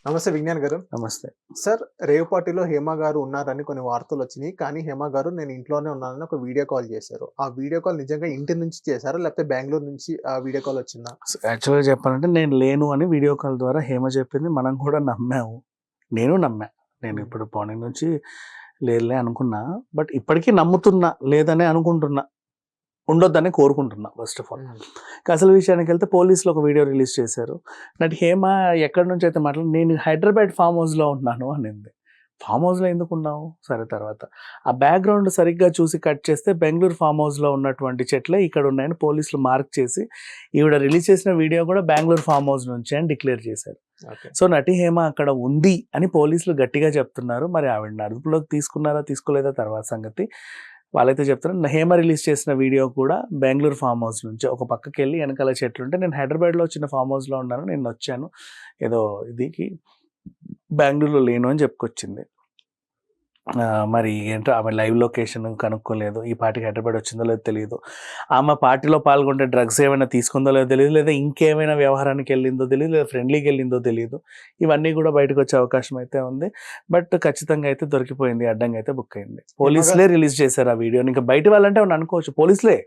నమస్తే విజ్ఞాన్ గారు. నమస్తే. సార్, రేవ్ పార్టీలో హేమ గారు ఉన్నారని కొన్ని వార్తలొచ్చినియి. కానీ హేమ గారు నేను ఇంట్లోనే ఉన్నానని ఒక వీడియో కాల్ చేశారు. ఆ వీడియో కాల్ నిజంగా ఇంటి నుంచి చేశారా? లేకపోతే బెంగుళూరు నుంచి ఆ వీడియో కాల్ వచ్చిందా? యాక్చువల్‌గా చెప్పాలంటే నేను లేను అని వీడియో కాల్ ద్వారా హేమ చెప్పింది. మనం కూడా నమ్మాము. నేను నమ్మా. నేను ఇప్పుడు మార్నింగ్ నుంచి లేదులే అనుకున్నా. బట్ ఇప్పటికీ నమ్ముతున్నా. లేదనే అనుకుంటున్నా. ఉండొద్దని కోరుకుంటున్నా ఫస్ట్ ఆఫ్ ఆల్. అసలు విషయానికెళ్తే పోలీసులు ఒక వీడియో రిలీజ్ చేశారు. నటి హేమ ఎక్కడి నుంచి అయితే నేను హైదరాబాద్ ఫామ్ హౌస్‌లో ఉన్నాను అనింది. ఫామ్ హౌస్‌లో ఎందుకున్నావు? సరే తర్వాత ఆ బ్యాక్‌గ్రౌండ్ సరిగ్గా చూసి కట్ చేస్తే బెంగుళూరు ఫామ్ హౌస్‌లో ఉన్నటువంటి చెట్లే ఇక్కడ ఉన్నాయని పోలీసులు మార్క్ చేసి ఈవిడ రిలీజ్ చేసిన వీడియో కూడా బెంగుళూరు ఫామ్ హౌస్ నుంచి అని డిక్లేర్ చేశారు. సో నటి హేమ అక్కడ ఉంది అని పోలీసులు గట్టిగా చెప్తున్నారు. మరి ఆవిడని అదుపులోకి తీసుకున్నారా తీసుకోలేదా తర్వాత సంగతి. వాళ్ళైతే చెప్తున్నారు. హేమ రిలీజ్ చేసిన వీడియో కూడా బెంగుళూరు ఫామ్ హౌస్ నుంచి ఒక పక్కకి వెళ్ళి వెనకాల చెట్లుంటే నేను హైదరాబాద్లో చిన్న ఫామ్ హౌస్లో ఉన్నాను, నేను వచ్చాను ఏదో ఇదికి బెంగళూరులో లేను అని చెప్పుకొచ్చింది. మరి ఏంటో ఆమె లైవ్ లొకేషన్ కనుక్కోలేదు. ఈ పార్టీకి హైదరాబాద్ వచ్చిందో లేదో తెలియదు. ఆమె పార్టీలో పాల్గొంటే డ్రగ్స్ ఏమైనా తీసుకుందో లేదో తెలియదు, లేదా ఇంకేమైనా వ్యవహారానికి వెళ్ళిందో తెలియదు, లేదా ఫ్రెండ్లీకి వెళ్ళిందో తెలియదు. ఇవన్నీ కూడా బయటకు వచ్చే అవకాశం అయితే ఉంది. బట్ ఖచ్చితంగా అయితే దొరికిపోయింది, అడ్డంగా అయితే బుక్ అయింది. పోలీసులే రిలీజ్ చేశారు ఆ వీడియోని. ఇంకా బయట వాళ్ళంటే అనుకోవచ్చు, పోలీసులే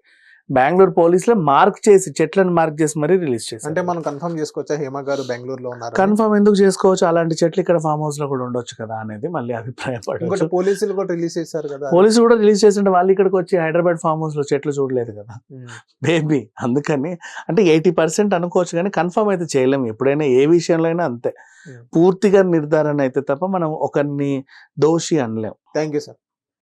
బెంగళూరు పోలీసులే మార్క్ చేసి చెట్లను మార్క్ చేసి మరీ రిలీజ్ చేశారు. అంటే మనం కన్ఫర్మ్ చేసుకోవచ్చా హేమ గారు బెంగళూరులో ఉన్నారు? కన్ఫర్మ్ ఎందుకు చేసుకోవచ్చు? అలాంటి చెట్లు ఇక్కడ ఫామ్ హౌస్ లో కూడా ఉండొచ్చు కదా అనేది మళ్ళీ అభిప్రాయపడవచ్చు. పోలీసులు కూడా రిలీజ్ చేశారు కదా. పోలీసులు కూడా రిలీజ్ చేస్తుంటే వాళ్ళు ఇక్కడికి వచ్చి హైదరాబాద్ ఫామ్ హౌస్ లో చెట్లు చూడలేదు కదా బేబీ. అందుకని అంటే 80% అనుకోవచ్చు, కానీ కన్ఫర్మ్ అయితే చేయలేము. ఎప్పుడైనా ఏ విషయంలో అయినా అంతే. పూర్తిగా నిర్ధారణ అయితే తప్ప మనం ఒకరిని దోషి అనలేం. Thank you sir.